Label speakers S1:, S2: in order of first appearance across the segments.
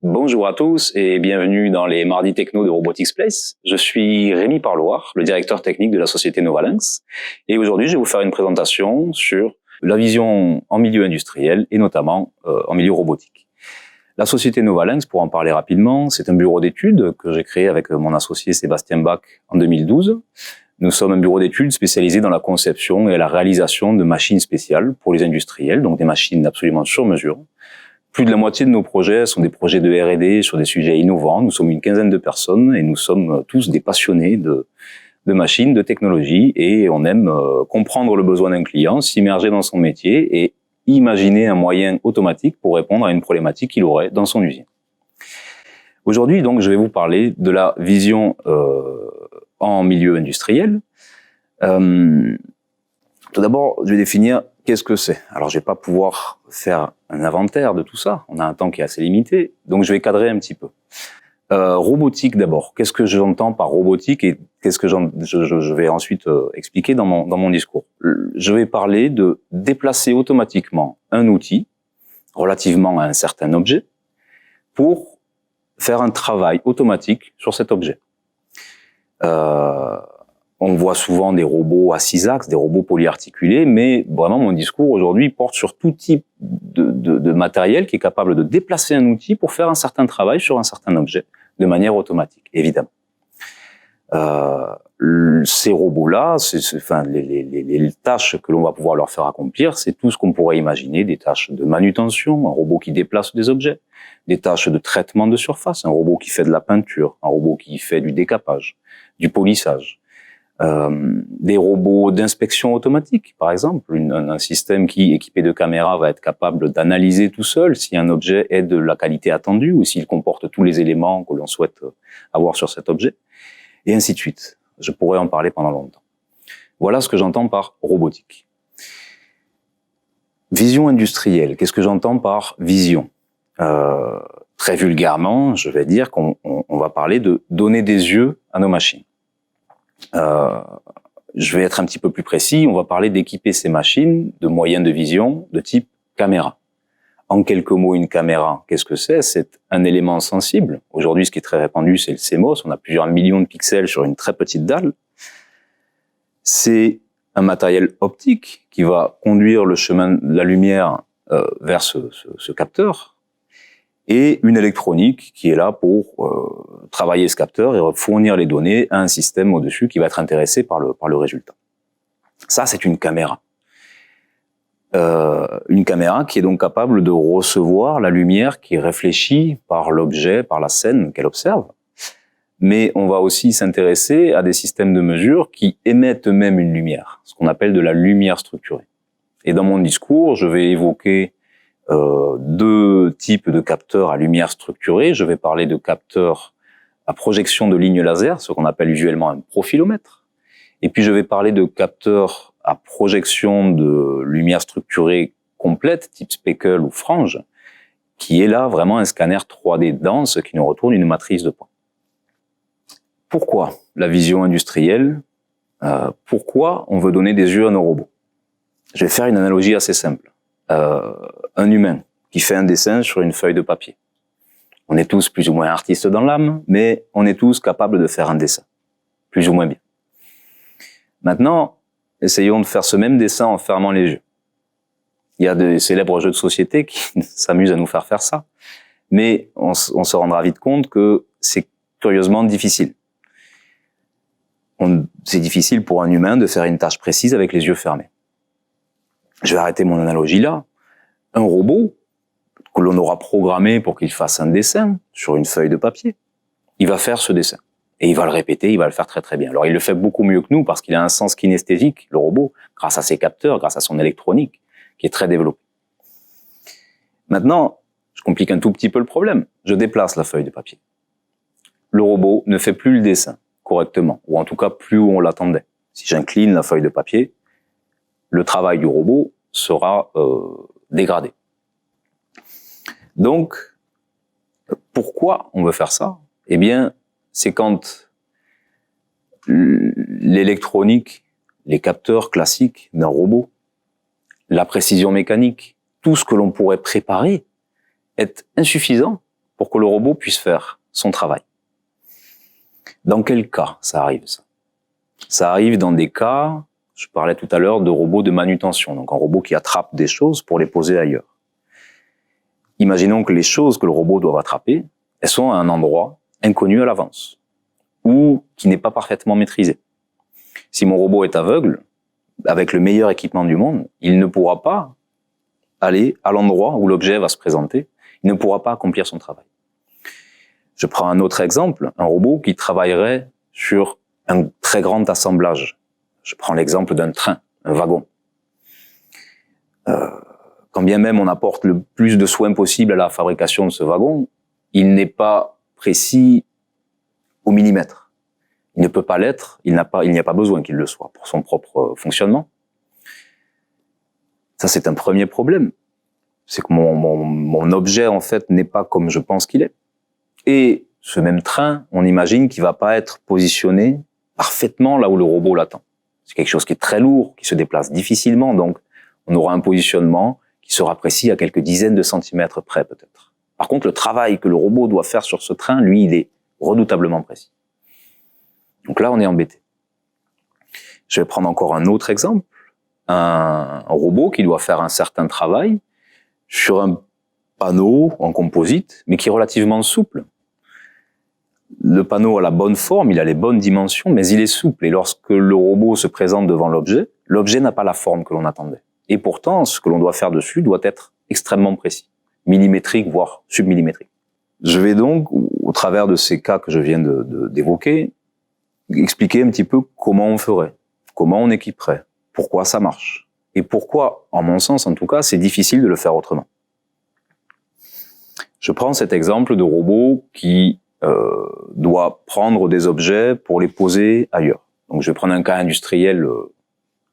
S1: Bonjour à tous et bienvenue dans les Mardis Techno de Robotics Place. Je suis Rémi Parloir, le directeur technique de la société Novalinx. Et aujourd'hui, je vais vous faire une présentation sur la vision en milieu industriel et notamment en milieu robotique. La société Novalinx, pour en parler rapidement, c'est un bureau d'études que j'ai créé avec mon associé Sébastien Bach en 2012. Nous sommes un bureau d'études spécialisé dans la conception et la réalisation de machines spéciales pour les industriels, donc des machines absolument sur mesure. Plus de la moitié de nos projets sont des projets de R&D sur des sujets innovants. Nous sommes une quinzaine de personnes et nous sommes tous des passionnés de machines, de technologie, et on aime comprendre le besoin d'un client, s'immerger dans son métier et imaginer un moyen automatique pour répondre à une problématique qu'il aurait dans son usine. Aujourd'hui, donc, je vais vous parler de la vision en milieu industriel. Tout d'abord, je vais définir qu'est-ce que c'est. Alors, je vais pas pouvoir faire un inventaire de tout ça. On a un temps qui est assez limité, donc je vais cadrer un petit peu. Robotique d'abord. Qu'est-ce que j'entends par robotique et qu'est-ce que je vais ensuite expliquer dans mon discours. Je vais parler de déplacer automatiquement un outil relativement à un certain objet pour faire un travail automatique sur cet objet. On voit souvent des robots à 6 axes, des robots polyarticulés, mais vraiment mon discours aujourd'hui porte sur tout type de matériel qui est capable de déplacer un outil pour faire un certain travail sur un certain objet de manière automatique, évidemment. Ces robots-là, les tâches que l'on va pouvoir leur faire accomplir, c'est tout ce qu'on pourrait imaginer, des tâches de manutention, un robot qui déplace des objets, des tâches de traitement de surface, un robot qui fait de la peinture, un robot qui fait du décapage, du polissage, des robots d'inspection automatique, par exemple, un système qui, équipé de caméras, va être capable d'analyser tout seul si un objet est de la qualité attendue ou s'il comporte tous les éléments que l'on souhaite avoir sur cet objet, et ainsi de suite. Je pourrais en parler pendant longtemps. Voilà ce que j'entends par robotique. Vision industrielle. Qu'est-ce que j'entends par vision? Très vulgairement, je vais dire qu'on va parler de donner des yeux à nos machines. Je vais être un petit peu plus précis, on va parler d'équiper ces machines de moyens de vision de type caméra. En quelques mots, une caméra, qu'est-ce que c'est? C'est un élément sensible. Aujourd'hui, ce qui est très répandu, c'est le CMOS. On a plusieurs millions de pixels sur une très petite dalle. C'est un matériel optique qui va conduire le chemin de la lumière vers ce capteur, et une électronique qui est là pour travailler ce capteur et fournir les données à un système au-dessus qui va être intéressé par le résultat. Ça, c'est une caméra. Une caméra qui est donc capable de recevoir la lumière qui est réfléchie par l'objet, par la scène qu'elle observe. Mais on va aussi s'intéresser à des systèmes de mesure qui émettent eux-mêmes une lumière, ce qu'on appelle de la lumière structurée. Et dans mon discours, je vais évoquer deux types de capteurs à lumière structurée. Je vais parler de capteurs à projection de lignes laser, ce qu'on appelle usuellement un profilomètre. Et puis je vais parler de capteurs à projection de lumière structurée complète, type speckle ou frange, qui est là vraiment un scanner 3D dense qui nous retourne une matrice de points. Pourquoi la vision industrielle? Pourquoi on veut donner des yeux à nos robots? Je vais faire une analogie assez simple. Un humain qui fait un dessin sur une feuille de papier. On est tous plus ou moins artistes dans l'âme, mais on est tous capables de faire un dessin, plus ou moins bien. Maintenant, essayons de faire ce même dessin en fermant les yeux. Il y a des célèbres jeux de société qui s'amusent à nous faire ça, mais on se rendra vite compte que c'est curieusement difficile. C'est difficile pour un humain de faire une tâche précise avec les yeux fermés. Je vais arrêter mon analogie là. Un robot que l'on aura programmé pour qu'il fasse un dessin sur une feuille de papier, il va faire ce dessin. Et il va le répéter, il va le faire très très bien. Alors il le fait beaucoup mieux que nous parce qu'il a un sens kinesthésique, le robot, grâce à ses capteurs, grâce à son électronique, qui est très développée. Maintenant, je complique un tout petit peu le problème. Je déplace la feuille de papier. Le robot ne fait plus le dessin correctement, ou en tout cas plus où on l'attendait. Si j'incline la feuille de papier, le travail du robot sera dégradé. Donc, pourquoi on veut faire ça? Eh bien, c'est quand l'électronique, les capteurs classiques d'un robot, la précision mécanique, tout ce que l'on pourrait préparer est insuffisant pour que le robot puisse faire son travail. Dans quel cas ça arrive, ça? Ça arrive dans des cas, je parlais tout à l'heure de robots de manutention, donc un robot qui attrape des choses pour les poser ailleurs. Imaginons que les choses que le robot doit attraper, elles sont à un endroit inconnu à l'avance, ou qui n'est pas parfaitement maîtrisé. Si mon robot est aveugle, avec le meilleur équipement du monde, il ne pourra pas aller à l'endroit où l'objet va se présenter, il ne pourra pas accomplir son travail. Je prends un autre exemple, un robot qui travaillerait sur un très grand assemblage. Je prends l'exemple d'un train, un wagon. Quand bien même on apporte le plus de soins possible à la fabrication de ce wagon, il n'est pas précis au millimètre. Il ne peut pas l'être, il n'y a pas besoin qu'il le soit pour son propre fonctionnement. Ça, c'est un premier problème. C'est que mon objet, en fait, n'est pas comme je pense qu'il est. Et ce même train, on imagine qu'il va pas être positionné parfaitement là où le robot l'attend. C'est quelque chose qui est très lourd, qui se déplace difficilement, donc on aura un positionnement qui sera précis à quelques dizaines de centimètres près, peut-être. Par contre, le travail que le robot doit faire sur ce train, lui, il est redoutablement précis. Donc là, on est embêté. Je vais prendre encore un autre exemple. Un robot qui doit faire un certain travail sur un panneau en composite, mais qui est relativement souple. Le panneau a la bonne forme, il a les bonnes dimensions, mais il est souple. Et lorsque le robot se présente devant l'objet, l'objet n'a pas la forme que l'on attendait. Et pourtant, ce que l'on doit faire dessus doit être extrêmement précis, millimétrique, voire submillimétrique. Je vais donc, au travers de ces cas que je viens d'évoquer, expliquer un petit peu comment on ferait, comment on équiperait, pourquoi ça marche, et pourquoi, en mon sens en tout cas, c'est difficile de le faire autrement. Je prends cet exemple de robot qui doit prendre des objets pour les poser ailleurs. Donc je vais prendre un cas industriel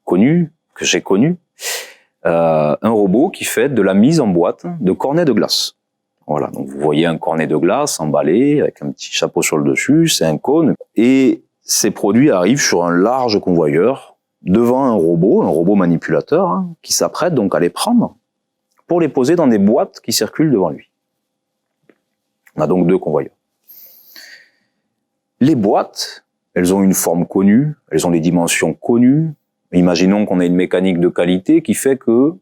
S1: connu, que j'ai connu, un robot qui fait de la mise en boîte de cornets de glace. Voilà, donc vous voyez un cornet de glace emballé avec un petit chapeau sur le dessus, c'est un cône, et ces produits arrivent sur un large convoyeur devant un robot manipulateur, hein, qui s'apprête donc à les prendre pour les poser dans des boîtes qui circulent devant lui. On a donc deux convoyeurs. Les boîtes, elles ont une forme connue, elles ont des dimensions connues. Imaginons qu'on ait une mécanique de qualité qui fait que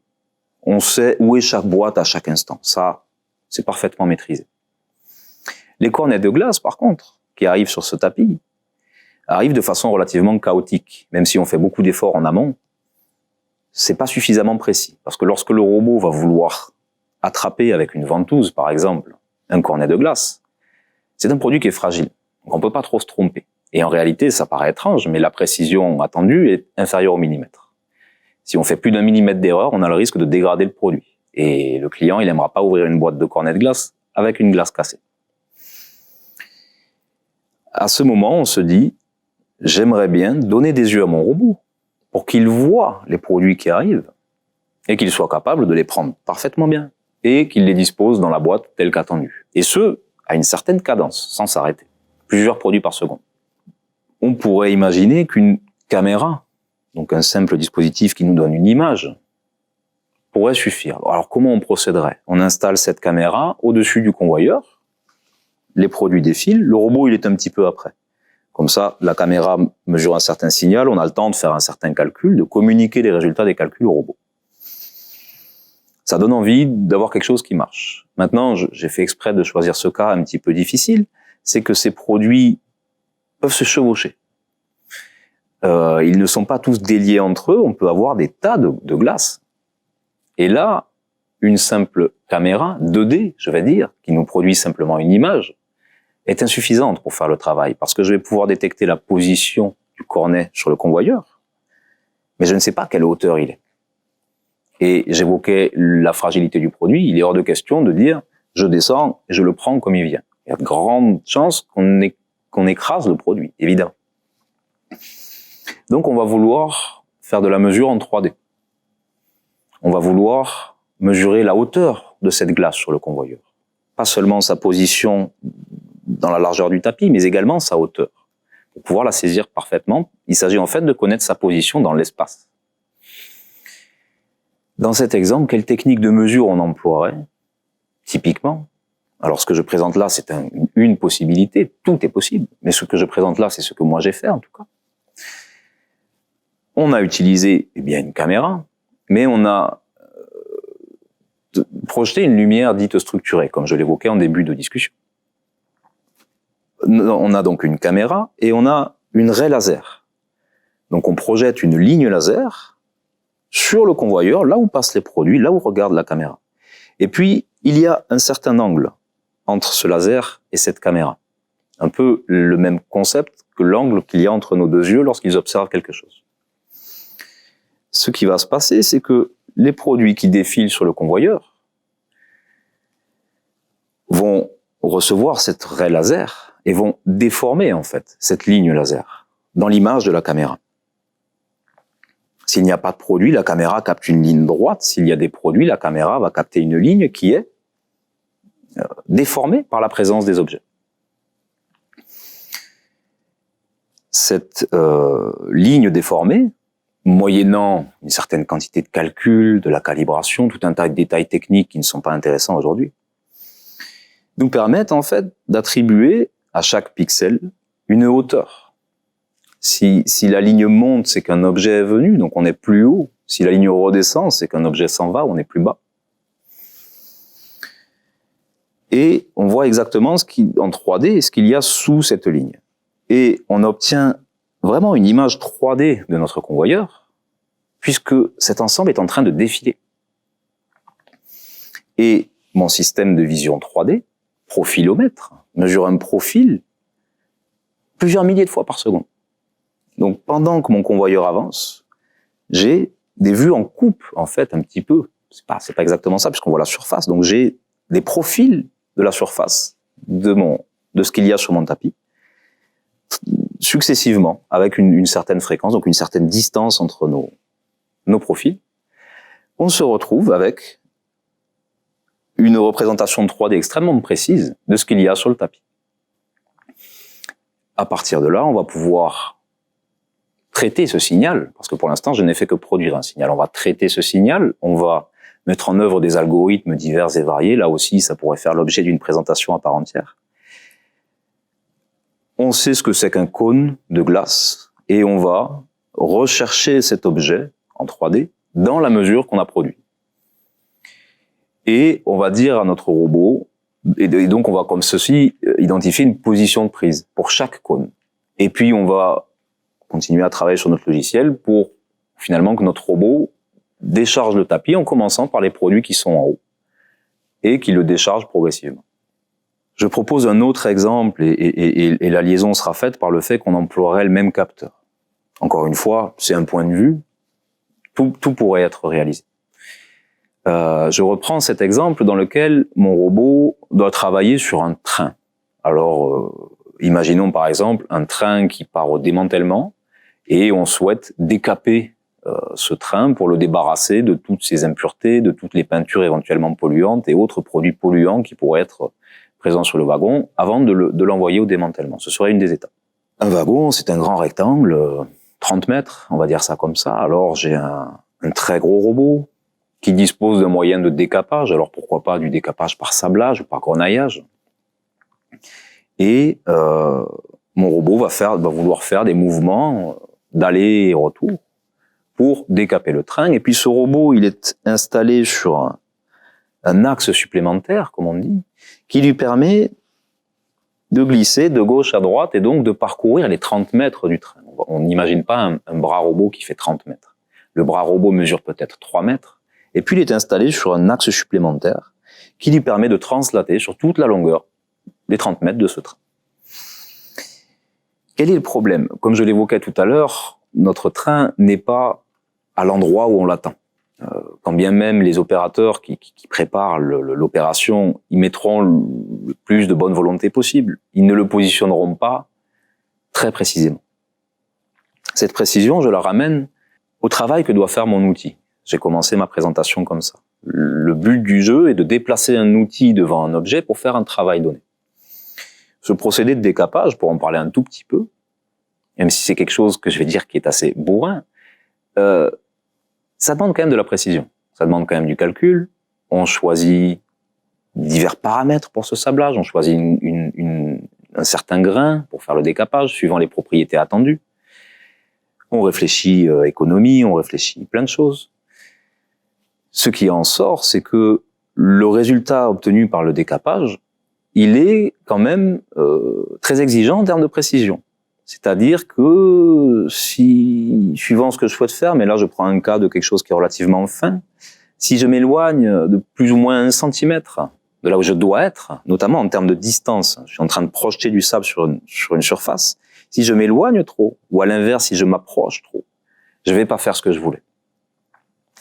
S1: on sait où est chaque boîte à chaque instant. Ça, c'est parfaitement maîtrisé. Les cornets de glace, par contre, qui arrivent sur ce tapis, arrivent de façon relativement chaotique. Même si on fait beaucoup d'efforts en amont, c'est pas suffisamment précis. Parce que lorsque le robot va vouloir attraper avec une ventouse, par exemple, un cornet de glace, c'est un produit qui est fragile. Donc on peut pas trop se tromper. Et en réalité, ça paraît étrange, mais la précision attendue est inférieure au millimètre. Si on fait plus d'un millimètre d'erreur, on a le risque de dégrader le produit. Et le client, il n'aimera pas ouvrir une boîte de cornet de glace avec une glace cassée. À ce moment, on se dit, j'aimerais bien donner des yeux à mon robot pour qu'il voie les produits qui arrivent et qu'il soit capable de les prendre parfaitement bien et qu'il les dispose dans la boîte telle qu'attendue. Et ce, à une certaine cadence, sans s'arrêter. Plusieurs produits par seconde. On pourrait imaginer qu'une caméra, donc un simple dispositif qui nous donne une image, pourrait suffire. Alors comment on procéderait? On installe cette caméra au-dessus du convoyeur, les produits défilent, le robot il est un petit peu après. Comme ça, la caméra mesure un certain signal, on a le temps de faire un certain calcul, de communiquer les résultats des calculs au robot. Ça donne envie d'avoir quelque chose qui marche. Maintenant, j'ai fait exprès de choisir ce cas un petit peu difficile, c'est que ces produits peuvent se chevaucher. Ils ne sont pas tous déliés entre eux, on peut avoir des tas de glace. Et là, une simple caméra 2D, je vais dire, qui nous produit simplement une image, est insuffisante pour faire le travail, parce que je vais pouvoir détecter la position du cornet sur le convoyeur, mais je ne sais pas à quelle hauteur il est. Et j'évoquais la fragilité du produit, il est hors de question de dire « je descends et je le prends comme il vient ». Il y a de grandes chances qu'on écrase le produit, évidemment. Donc on va vouloir faire de la mesure en 3D. On va vouloir mesurer la hauteur de cette glace sur le convoyeur. Pas seulement sa position dans la largeur du tapis, mais également sa hauteur. Pour pouvoir la saisir parfaitement, il s'agit en fait de connaître sa position dans l'espace. Dans cet exemple, quelle technique de mesure on emploierait? Typiquement, Alors ce que je présente là, c'est une possibilité, tout est possible, mais ce que je présente là, c'est ce que moi j'ai fait en tout cas. On a utilisé une caméra, mais on a projeté une lumière dite structurée, comme je l'évoquais en début de discussion. On a donc une caméra et on a une raie laser. Donc on projette une ligne laser sur le convoyeur, là où passent les produits, là où regarde la caméra. Et puis, il y a un certain angle entre ce laser et cette caméra. Un peu le même concept que l'angle qu'il y a entre nos deux yeux lorsqu'ils observent quelque chose. Ce qui va se passer, c'est que les produits qui défilent sur le convoyeur vont recevoir cette raie laser et vont déformer en fait cette ligne laser dans l'image de la caméra. S'il n'y a pas de produit, la caméra capte une ligne droite. S'il y a des produits, la caméra va capter une ligne qui est déformée par la présence des objets. Cette ligne déformée, moyennant une certaine quantité de calcul, de la calibration, tout un tas de détails techniques qui ne sont pas intéressants aujourd'hui, nous permettent en fait d'attribuer à chaque pixel une hauteur. Si la ligne monte, c'est qu'un objet est venu, donc on est plus haut. Si la ligne redescend, c'est qu'un objet s'en va, on est plus bas. Et on voit exactement en 3D ce qu'il y a sous cette ligne. Et on obtient vraiment une image 3D de notre convoyeur, puisque cet ensemble est en train de défiler. Et mon système de vision 3D, profilomètre, mesure un profil plusieurs milliers de fois par seconde. Donc, pendant que mon convoyeur avance, j'ai des vues en coupe, en fait, un petit peu. C'est pas exactement ça, puisqu'on voit la surface. Donc, j'ai des profils de la surface de ce qu'il y a sur mon tapis, successivement, avec une certaine fréquence, donc une certaine distance entre nos profils. On se retrouve avec une représentation 3D extrêmement précise de ce qu'il y a sur le tapis. À partir de là, on va pouvoir traiter ce signal, parce que pour l'instant, je n'ai fait que produire un signal. On va traiter ce signal, on va mettre en œuvre des algorithmes divers et variés. Là aussi, ça pourrait faire l'objet d'une présentation à part entière. On sait ce que c'est qu'un cône de glace, et on va rechercher cet objet en 3D dans la mesure qu'on a produit. Et on va dire à notre robot, et donc on va comme ceci identifier une position de prise pour chaque cône. Et puis on va continuer à travailler sur notre logiciel pour finalement que notre robot décharge le tapis en commençant par les produits qui sont en haut et qui le décharge progressivement. Je propose un autre exemple et la liaison sera faite par le fait qu'on emploierait le même capteur. Encore une fois, c'est un point de vue, tout pourrait être réalisé. Je reprends cet exemple dans lequel mon robot doit travailler sur un train. Alors, imaginons par exemple un train qui part au démantèlement et on souhaite décaper ce train pour le débarrasser de toutes ses impuretés, de toutes les peintures éventuellement polluantes et autres produits polluants qui pourraient être présents sur le wagon avant de l'envoyer au démantèlement. Ce serait une des étapes. Un wagon, c'est un grand rectangle, 30 mètres, on va dire ça comme ça. Alors j'ai un très gros robot qui dispose d'un moyen de décapage. Alors pourquoi pas du décapage par sablage ou par grenaillage. Et mon robot va vouloir faire des mouvements d'aller et retour pour décaper le train. Et puis ce robot, il est installé sur un axe supplémentaire, comme on dit, qui lui permet de glisser de gauche à droite et donc de parcourir les 30 mètres du train. On n'imagine pas un bras robot qui fait 30 mètres. Le bras robot mesure peut-être 3 mètres. Et puis il est installé sur un axe supplémentaire qui lui permet de translater sur toute la longueur les 30 mètres de ce train. Quel est le problème? Comme je l'évoquais tout à l'heure, notre train n'est pas à l'endroit où on l'attend. Quand bien même les opérateurs qui préparent l'opération y mettront le plus de bonne volonté possible, ils ne le positionneront pas très précisément. Cette précision, je la ramène au travail que doit faire mon outil. J'ai commencé ma présentation comme ça. Le but du jeu est de déplacer un outil devant un objet pour faire un travail donné. Ce procédé de décapage, pour en parler un tout petit peu, même si c'est quelque chose que je vais dire qui est assez bourrin, ça demande quand même de la précision. Ça demande quand même du calcul. On choisit divers paramètres pour ce sablage. On choisit un certain grain pour faire le décapage, suivant les propriétés attendues. On réfléchit économie, on réfléchit plein de choses. Ce qui en sort, c'est que le résultat obtenu par le décapage, il est quand même très exigeant en termes de précision. C'est-à-dire que si, suivant ce que je souhaite faire, mais là je prends un cas de quelque chose qui est relativement fin, si je m'éloigne de plus ou moins 1 centimètre de là où je dois être, notamment en termes de distance, je suis en train de projeter du sable sur une surface, si je m'éloigne trop, ou à l'inverse, si je m'approche trop, je vais pas faire ce que je voulais.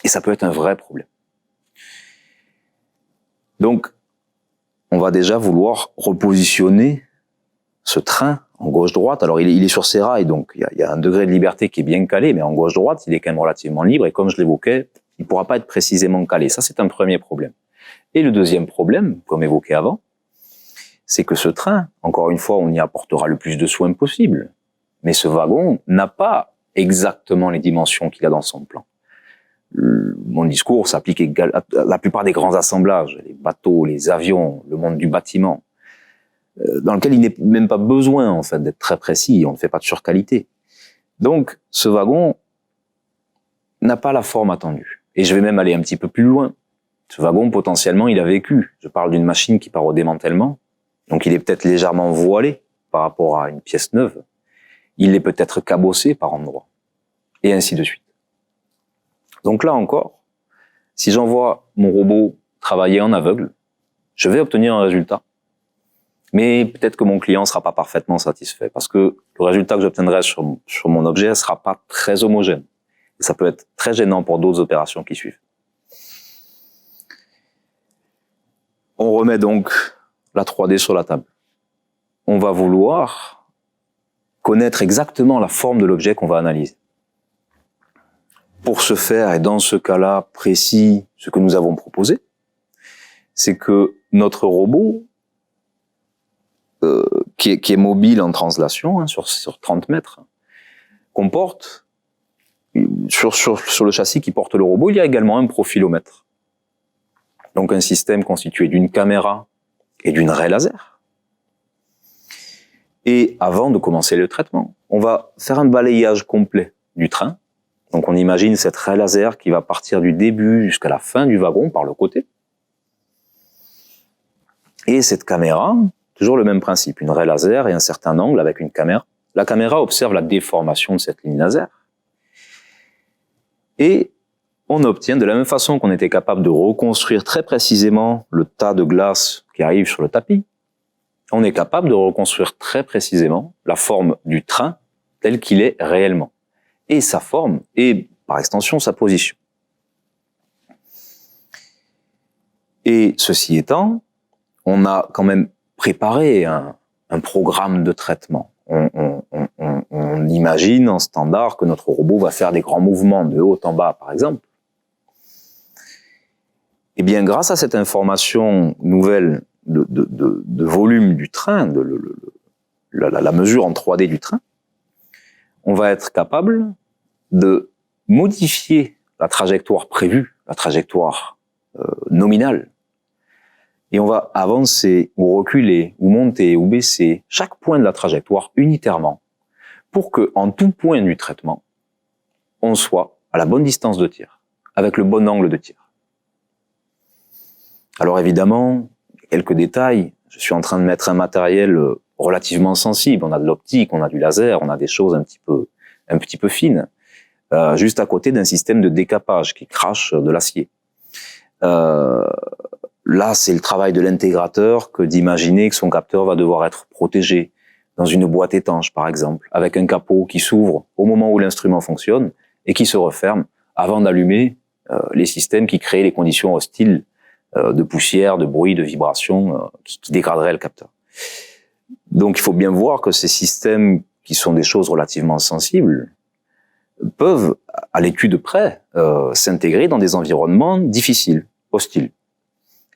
S1: Et ça peut être un vrai problème. Donc, on va déjà vouloir repositionner ce train en gauche-droite. Alors, il est sur ses rails, donc il y a un degré de liberté qui est bien calé, mais en gauche-droite, il est quand même relativement libre, et comme je l'évoquais, il ne pourra pas être précisément calé. Ça, c'est un premier problème. Et le deuxième problème, comme évoqué avant, c'est que ce train, encore une fois, on y apportera le plus de soins possible, mais ce wagon n'a pas exactement les dimensions qu'il a dans son plan. Mon discours s'applique à la plupart des grands assemblages, les bateaux, les avions, le monde du bâtiment, dans lequel il n'est même pas besoin en fait d'être très précis, on ne fait pas de surqualité. Donc ce wagon n'a pas la forme attendue. Et je vais même aller un petit peu plus loin. Ce wagon, potentiellement, il a vécu. Je parle d'une machine qui part au démantèlement, donc il est peut-être légèrement voilé par rapport à une pièce neuve. Il est peut-être cabossé par endroits, et ainsi de suite. Donc là encore, si j'envoie mon robot travailler en aveugle, je vais obtenir un résultat. Mais peut-être que mon client ne sera pas parfaitement satisfait, parce que le résultat que j'obtiendrai sur mon objet ne sera pas très homogène. Et ça peut être très gênant pour d'autres opérations qui suivent. On remet donc la 3D sur la table. On va vouloir connaître exactement la forme de l'objet qu'on va analyser. Pour ce faire, et dans ce cas-là précis, ce que nous avons proposé, c'est que notre robot, qui est mobile en translation, hein, sur 30 mètres, comporte, sur le châssis qui porte le robot, il y a également un profilomètre. Donc un système constitué d'une caméra et d'une raie laser. Et avant de commencer le traitement, on va faire un balayage complet du train. Donc on imagine cette raie laser qui va partir du début jusqu'à la fin du wagon par le côté. Et cette caméra, toujours le même principe, une raie laser et un certain angle avec une caméra. La caméra observe la déformation de cette ligne laser. Et on obtient, de la même façon qu'on était capable de reconstruire très précisément le tas de glace qui arrive sur le tapis, on est capable de reconstruire très précisément la forme du train tel qu'il est réellement. Et sa forme, et par extension sa position. Et ceci étant, on a quand même préparé un programme de traitement. On imagine en standard que notre robot va faire des grands mouvements de haut en bas, par exemple. Et bien, grâce à cette information nouvelle de volume du train, la mesure en 3D du train, on va être capable de modifier la trajectoire prévue, la trajectoire nominale. Et on va avancer, ou reculer, ou monter, ou baisser chaque point de la trajectoire unitairement, pour que, en tout point du traitement, on soit à la bonne distance de tir, avec le bon angle de tir. Alors évidemment, quelques détails, je suis en train de mettre un matériel relativement sensible, on a de l'optique, on a du laser, on a des choses un petit peu fines, juste à côté d'un système de décapage qui crache de l'acier. Là, c'est le travail de l'intégrateur que d'imaginer que son capteur va devoir être protégé dans une boîte étanche, par exemple, avec un capot qui s'ouvre au moment où l'instrument fonctionne et qui se referme avant d'allumer les systèmes qui créent les conditions hostiles de poussière, de bruit, de vibration qui dégraderaient le capteur. Donc, il faut bien voir que ces systèmes qui sont des choses relativement sensibles peuvent, à l'étude près, s'intégrer dans des environnements difficiles, hostiles.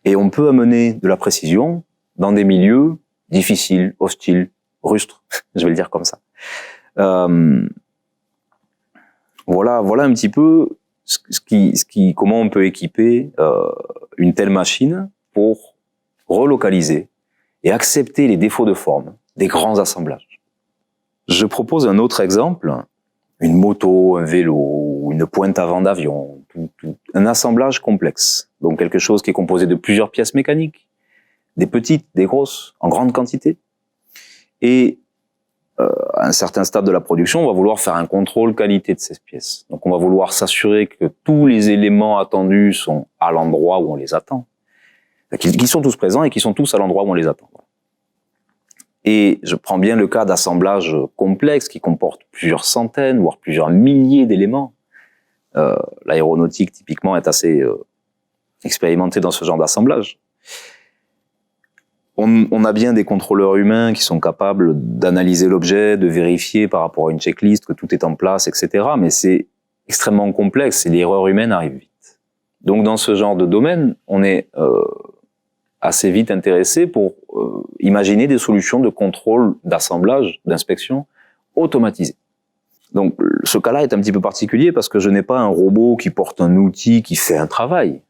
S1: Et on peut amener de la précision dans des milieux difficiles, hostiles, rustres, je vais le dire comme ça. Voilà un petit peu comment on peut équiper une telle machine pour relocaliser et accepter les défauts de forme des grands assemblages. Je propose un autre exemple, une moto, un vélo, une pointe avant d'avion, un assemblage complexe, donc quelque chose qui est composé de plusieurs pièces mécaniques, des petites, des grosses, en grande quantité. Et à un certain stade de la production, on va vouloir faire un contrôle qualité de ces pièces. Donc on va vouloir s'assurer que tous les éléments attendus sont à l'endroit où on les attend, qu'ils sont tous présents et qu'ils sont tous à l'endroit où on les attend. Et je prends bien le cas d'assemblages complexes qui comportent plusieurs centaines, voire plusieurs milliers d'éléments. L'aéronautique, typiquement, est assez expérimentée dans ce genre d'assemblage. On a bien des contrôleurs humains qui sont capables d'analyser l'objet, de vérifier par rapport à une checklist que tout est en place, etc. Mais c'est extrêmement complexe et l'erreur humaine arrive vite. Donc dans ce genre de domaine, on est assez vite intéressé pour imaginer des solutions de contrôle, d'assemblage, d'inspection automatisées. Donc ce cas-là est un petit peu particulier parce que je n'ai pas un robot qui porte un outil qui fait un travail.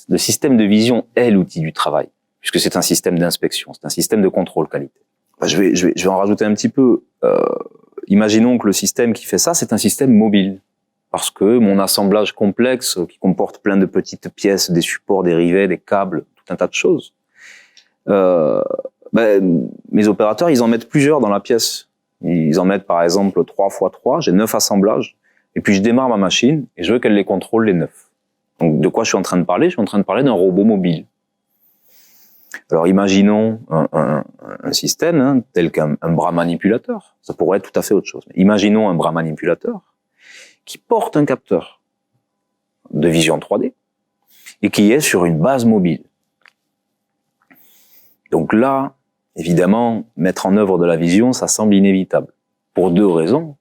S1: Le système de vision est l'outil du travail, puisque c'est un système d'inspection, c'est un système de contrôle qualité. Je vais en rajouter un petit peu. Imaginons que le système qui fait ça, c'est un système mobile. Parce que mon assemblage complexe, qui comporte plein de petites pièces, des supports, des rivets, des câbles, tout un tas de choses, mes opérateurs, ils en mettent plusieurs dans la pièce. Ils en mettent par exemple 3 x 3, j'ai 9 assemblages, et puis je démarre ma machine, et je veux qu'elle les contrôle les 9. Donc de quoi je suis en train de parler? Je suis en train de parler d'un robot mobile. Alors imaginons un système tel qu'un bras manipulateur. Ça pourrait être tout à fait autre chose. Mais imaginons un bras manipulateur qui porte un capteur de vision 3D et qui est sur une base mobile. Donc là, évidemment, mettre en œuvre de la vision, ça semble inévitable. Pour 2 raisons.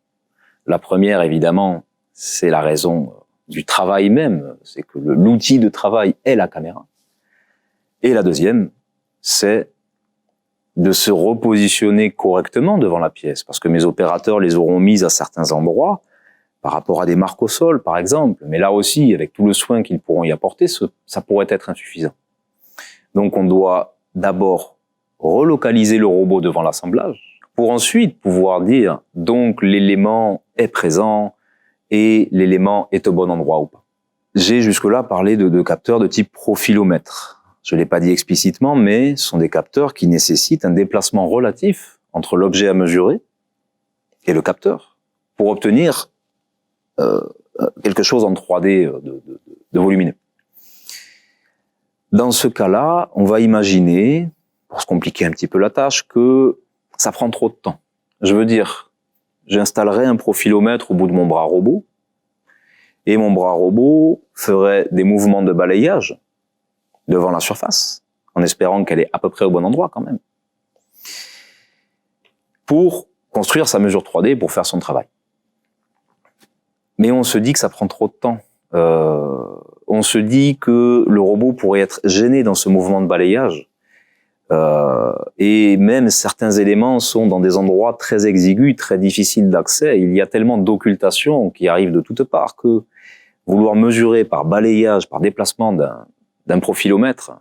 S1: La première, évidemment, c'est la raison du travail même. C'est que l'outil de travail est la caméra. Et la deuxième, c'est de se repositionner correctement devant la pièce, parce que mes opérateurs les auront mises à certains endroits, par rapport à des marques au sol, par exemple. Mais là aussi, avec tout le soin qu'ils pourront y apporter, ça pourrait être insuffisant. Donc on doit d'abord relocaliser le robot devant l'assemblage, pour ensuite pouvoir dire, donc l'élément est présent et l'élément est au bon endroit ou pas. J'ai jusque-là parlé de capteurs de type profilomètre. Je ne l'ai pas dit explicitement, mais ce sont des capteurs qui nécessitent un déplacement relatif entre l'objet à mesurer et le capteur pour obtenir quelque chose en 3D de volumineux. Dans ce cas-là, on va imaginer, pour se compliquer un petit peu la tâche, que ça prend trop de temps. Je veux dire, j'installerai un profilomètre au bout de mon bras robot, et mon bras robot ferait des mouvements de balayage devant la surface, en espérant qu'elle est à peu près au bon endroit quand même, pour construire sa mesure 3D pour faire son travail. Mais on se dit que ça prend trop de temps. On se dit que le robot pourrait être gêné dans ce mouvement de balayage. Et même certains éléments sont dans des endroits très exigus, très difficiles d'accès. Il y a tellement d'occultation qui arrive de toutes parts que vouloir mesurer par balayage, par déplacement d'un profilomètre,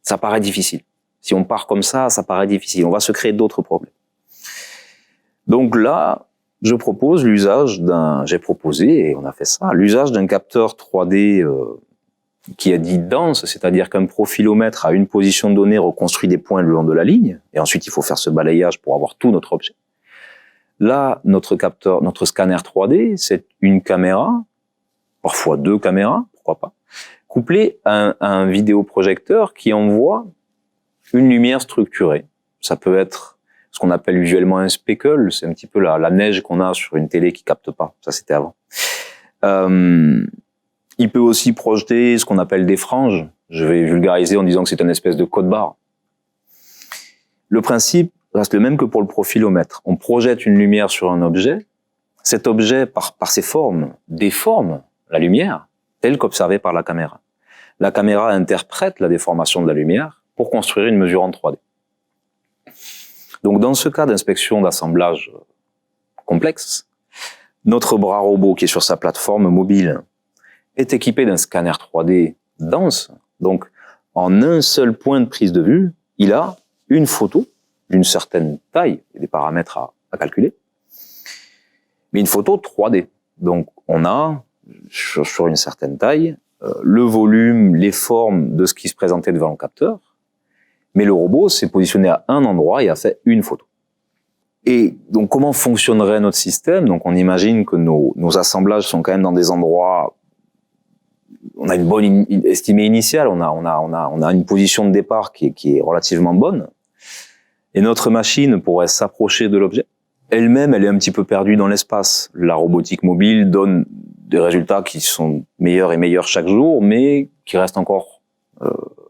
S1: ça paraît difficile. Si on part comme ça paraît difficile. On va se créer d'autres problèmes. Donc là, j'ai proposé, et on a fait ça, l'usage d'un capteur 3D qui est dit dense, c'est-à-dire qu'un profilomètre à une position donnée reconstruit des points le long de la ligne, et ensuite il faut faire ce balayage pour avoir tout notre objet. Là, notre scanner 3D, c'est une caméra, parfois 2 caméras, pourquoi pas, couplée à un vidéoprojecteur qui envoie une lumière structurée. Ça peut être ce qu'on appelle usuellement un speckle, c'est un petit peu la neige qu'on a sur une télé qui capte pas, ça c'était avant. Il peut aussi projeter ce qu'on appelle des franges, je vais vulgariser en disant que c'est une espèce de code-barre. Le principe reste le même que pour le profilomètre. On projette une lumière sur un objet, cet objet, par ses formes, déforme la lumière, telle qu'observée par la caméra. La caméra interprète la déformation de la lumière pour construire une mesure en 3D. Donc dans ce cas d'inspection d'assemblage complexe, notre bras robot qui est sur sa plateforme mobile est équipé d'un scanner 3D dense. Donc en un seul point de prise de vue, il a une photo d'une certaine taille, il y a des paramètres à calculer, mais une photo 3D. Donc on a, sur une certaine taille, le volume, les formes de ce qui se présentait devant le capteur, mais le robot s'est positionné à un endroit et a fait une photo. Et donc comment fonctionnerait notre système? Donc on imagine que nos assemblages sont quand même dans des endroits, on a une bonne estimée initiale, on a une position de départ qui est relativement bonne, et notre machine pourrait s'approcher de l'objet. Elle-même, elle est un petit peu perdue dans l'espace. La robotique mobile donne des résultats qui sont meilleurs et meilleurs chaque jour, mais qui restent encore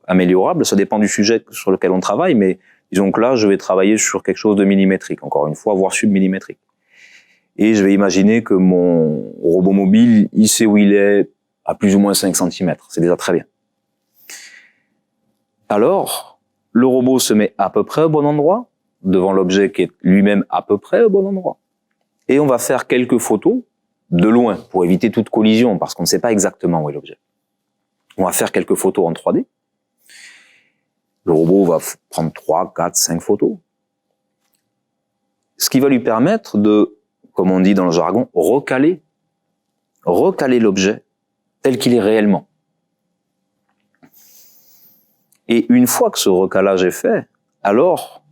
S1: améliorables. Ça dépend du sujet sur lequel on travaille, mais disons que là, je vais travailler sur quelque chose de millimétrique, encore une fois, voire submillimétrique. Et je vais imaginer que mon robot mobile, il sait où il est à plus ou moins 5 cm. C'est déjà très bien. Alors, le robot se met à peu près au bon endroit, devant l'objet qui est lui-même à peu près au bon endroit. Et on va faire quelques photos de loin, pour éviter toute collision, parce qu'on ne sait pas exactement où est l'objet. On va faire quelques photos en 3D. Le robot va prendre 3, 4, 5 photos. Ce qui va lui permettre de, comme on dit dans le jargon, recaler l'objet tel qu'il est réellement. Et une fois que ce recalage est fait, alors,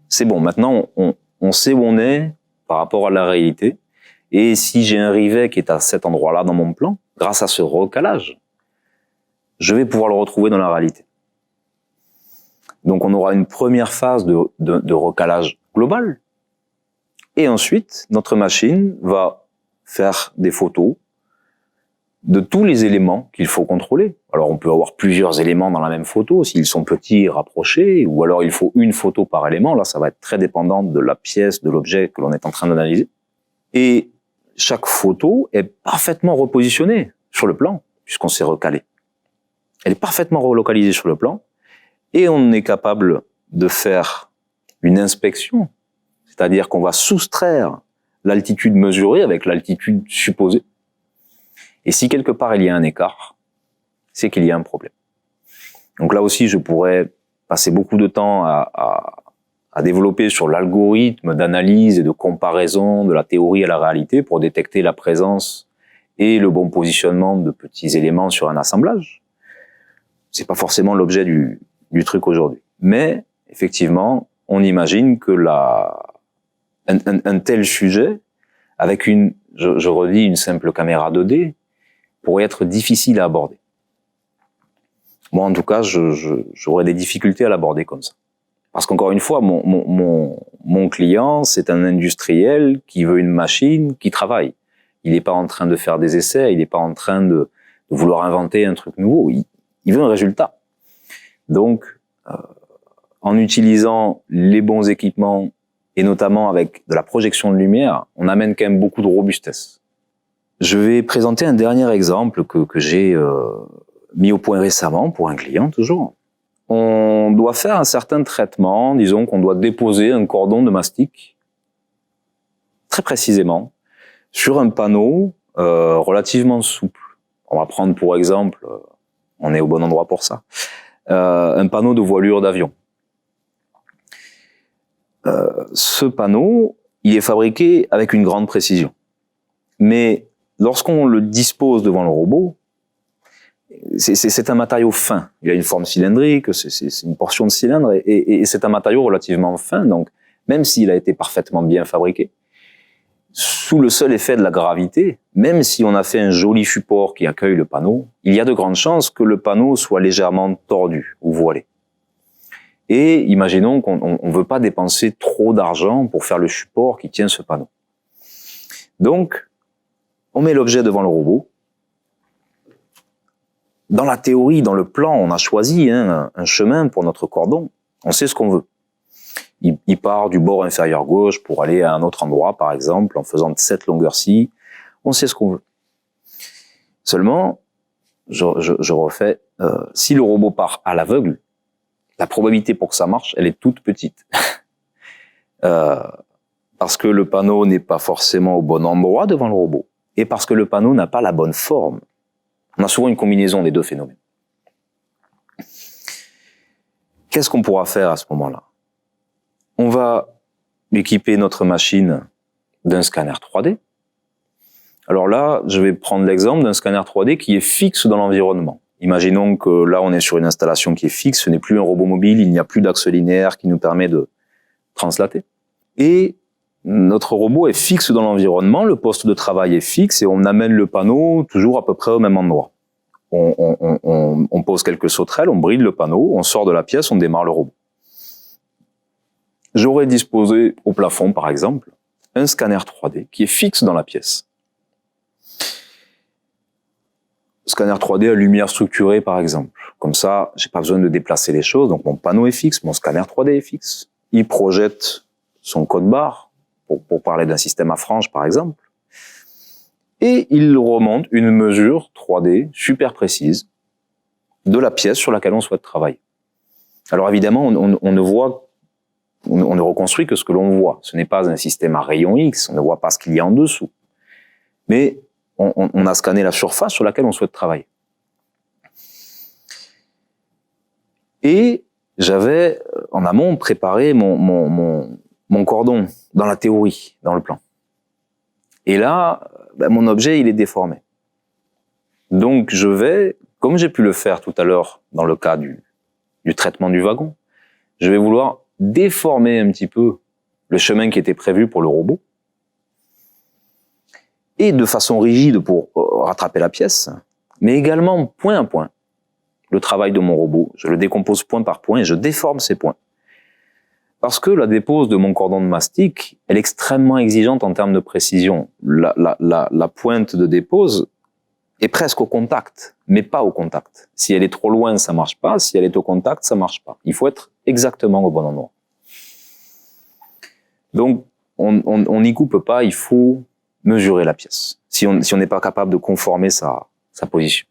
S1: c'est bon, maintenant on sait où on est par rapport à la réalité. Et si j'ai un rivet qui est à cet endroit-là dans mon plan, grâce à ce recalage, je vais pouvoir le retrouver dans la réalité. Donc on aura une première phase de recalage global. Et ensuite, notre machine va faire des photos de tous les éléments qu'il faut contrôler. Alors on peut avoir plusieurs éléments dans la même photo, s'ils sont petits, rapprochés, ou alors il faut une photo par élément. Là, ça va être très dépendant de la pièce, de l'objet que l'on est en train d'analyser. Et chaque photo est parfaitement repositionnée sur le plan, puisqu'on s'est recalé. Elle est parfaitement relocalisée sur le plan, et on est capable de faire une inspection, c'est-à-dire qu'on va soustraire l'altitude mesurée avec l'altitude supposée. Et si quelque part il y a un écart, c'est qu'il y a un problème. Donc là aussi, je pourrais passer beaucoup de temps à développer sur l'algorithme d'analyse et de comparaison de la théorie à la réalité pour détecter la présence et le bon positionnement de petits éléments sur un assemblage. C'est pas forcément l'objet du truc aujourd'hui. Mais, effectivement, on imagine que un tel sujet, avec je redis, une simple caméra 2D, pourrait être difficile à aborder. Moi, en tout cas, j'aurais des difficultés à l'aborder comme ça. Parce qu'encore une fois, mon client, c'est un industriel qui veut une machine qui travaille. Il n'est pas en train de faire des essais, il n'est pas en train de vouloir inventer un truc nouveau. Il veut un résultat. Donc, en utilisant les bons équipements, et notamment avec de la projection de lumière, on amène quand même beaucoup de robustesse. Je vais présenter un dernier exemple que j'ai mis au point récemment pour un client, toujours. On doit faire un certain traitement, disons qu'on doit déposer un cordon de mastic, très précisément, sur un panneau relativement souple. On va prendre pour exemple, on est au bon endroit pour ça, un panneau de voilure d'avion. Ce panneau, il est fabriqué avec une grande précision. Mais lorsqu'on le dispose devant le robot, c'est un matériau fin. Il a une forme cylindrique, c'est une portion de cylindre, et c'est un matériau relativement fin. Donc, même s'il a été parfaitement bien fabriqué, sous le seul effet de la gravité, même si on a fait un joli support qui accueille le panneau, il y a de grandes chances que le panneau soit légèrement tordu ou voilé. Et imaginons qu'on ne veut pas dépenser trop d'argent pour faire le support qui tient ce panneau. Donc, on met l'objet devant le robot. Dans la théorie, dans le plan, on a choisi un chemin pour notre cordon. On sait ce qu'on veut. Il part du bord inférieur gauche pour aller à un autre endroit, par exemple, en faisant cette longueur-ci. On sait ce qu'on veut. Seulement, je refais, si le robot part à l'aveugle, la probabilité pour que ça marche, elle est toute petite. Parce que le panneau n'est pas forcément au bon endroit devant le robot. Et parce que le panneau n'a pas la bonne forme. On a souvent une combinaison des deux phénomènes. qu'est-ce qu'on pourra faire à ce moment-là? On va équiper notre machine d'un scanner 3D. Alors là, je vais prendre l'exemple d'un scanner 3D qui est fixe dans l'environnement. Imaginons que là, on est sur une installation qui est fixe, ce n'est plus un robot mobile, il n'y a plus d'axe linéaire qui nous permet de translater. Et notre robot est fixe dans l'environnement, le poste de travail est fixe et on amène le panneau toujours à peu près au même endroit. On pose quelques sauterelles, on bride le panneau, on sort de la pièce, on démarre le robot. J'aurais disposé au plafond, par exemple, un scanner 3D qui est fixe dans la pièce. Scanner 3D à lumière structurée, par exemple. Comme ça, j'ai pas besoin de déplacer les choses, donc mon panneau est fixe, mon scanner 3D est fixe. Il projette son code barre, pour parler d'un système à franges, par exemple. Et il remonte une mesure 3D super précise de la pièce sur laquelle on souhaite travailler. Alors évidemment, on ne reconstruit que ce que l'on voit. Ce n'est pas un système à rayon X, on ne voit pas ce qu'il y a en dessous. Mais on a scanné la surface sur laquelle on souhaite travailler. Et j'avais, en amont, préparé mon cordon dans la théorie, dans le plan. Et là, mon objet, il est déformé. Donc je vais, comme j'ai pu le faire tout à l'heure dans le cas du traitement du wagon, je vais vouloir déformer un petit peu le chemin qui était prévu pour le robot, et de façon rigide pour rattraper la pièce, mais également point à point, le travail de mon robot. Je le décompose point par point et je déforme ces points. Parce que la dépose de mon cordon de mastic, elle est extrêmement exigeante en termes de précision. La pointe de dépose est presque au contact, mais pas au contact. Si elle est trop loin, ça marche pas. Si elle est au contact, ça marche pas. Il faut être exactement au bon endroit. Donc, on n'y coupe pas, il faut mesurer la pièce. Si on n'est pas capable de conformer sa position.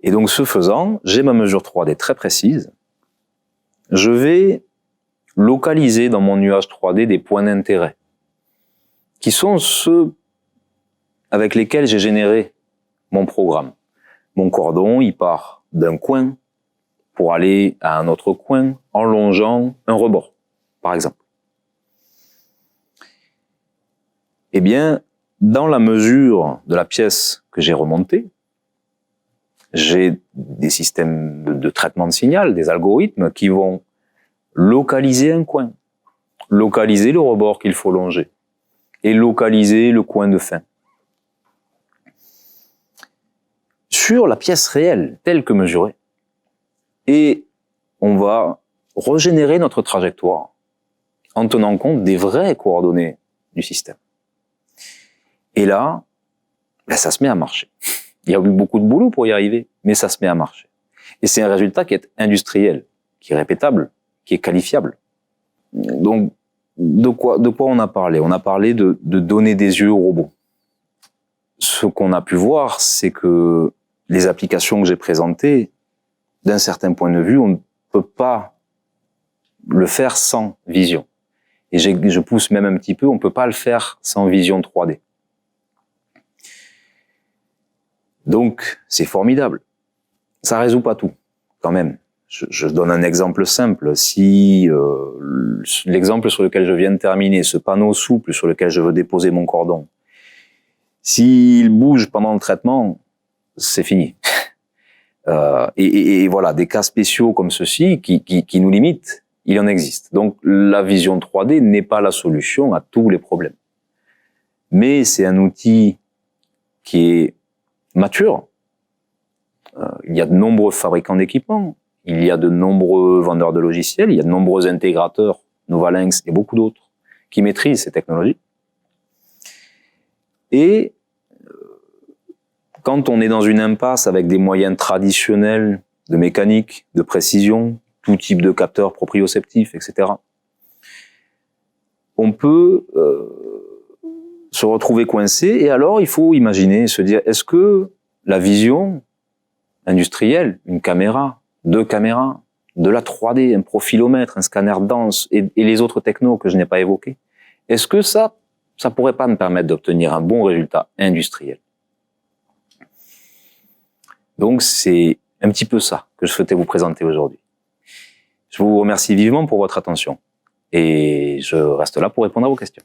S1: Et donc, ce faisant, j'ai ma mesure 3D très précise. Je vais localiser dans mon nuage 3D des points d'intérêt, qui sont ceux avec lesquels j'ai généré mon programme. Mon cordon, il part d'un coin pour aller à un autre coin en longeant un rebord, par exemple. Eh bien, dans la mesure de la pièce que j'ai remontée, j'ai des systèmes de traitement de signal, des algorithmes qui vont localiser un coin, localiser le rebord qu'il faut longer et localiser le coin de fin. Sur la pièce réelle, telle que mesurée. Et on va régénérer notre trajectoire en tenant compte des vraies coordonnées du système. Et là, ça se met à marcher. Il y a eu beaucoup de boulot pour y arriver, mais ça se met à marcher. Et c'est un résultat qui est industriel, qui est répétable, qui est qualifiable. Donc, de quoi on a parlé? On a parlé de donner des yeux au robot. Ce qu'on a pu voir, c'est que les applications que j'ai présentées, d'un certain point de vue, on ne peut pas le faire sans vision. Et je pousse même un petit peu, on ne peut pas le faire sans vision 3D. Donc, c'est formidable. Ça résout pas tout, quand même. Je donne un exemple simple. Si l'exemple sur lequel je viens de terminer, ce panneau souple sur lequel je veux déposer mon cordon, s'il bouge pendant le traitement, c'est fini. Et voilà, des cas spéciaux comme ceux-ci qui nous limitent, il en existe. Donc, la vision 3D n'est pas la solution à tous les problèmes. Mais c'est un outil qui est mature. Il y a de nombreux fabricants d'équipements, il y a de nombreux vendeurs de logiciels, il y a de nombreux intégrateurs, Novalinx et beaucoup d'autres, qui maîtrisent ces technologies. Et quand on est dans une impasse avec des moyens traditionnels de mécanique, de précision, tout type de capteurs proprioceptifs, etc., on peut se retrouver coincé, et alors il faut imaginer, se dire, est-ce que la vision industrielle, une caméra, deux caméras, de la 3D, un profilomètre, un scanner dense, et les autres technos que je n'ai pas évoqués, est-ce que ça pourrait pas me permettre d'obtenir un bon résultat industriel? Donc c'est un petit peu ça que je souhaitais vous présenter aujourd'hui. Je vous remercie vivement pour votre attention et je reste là pour répondre à vos questions.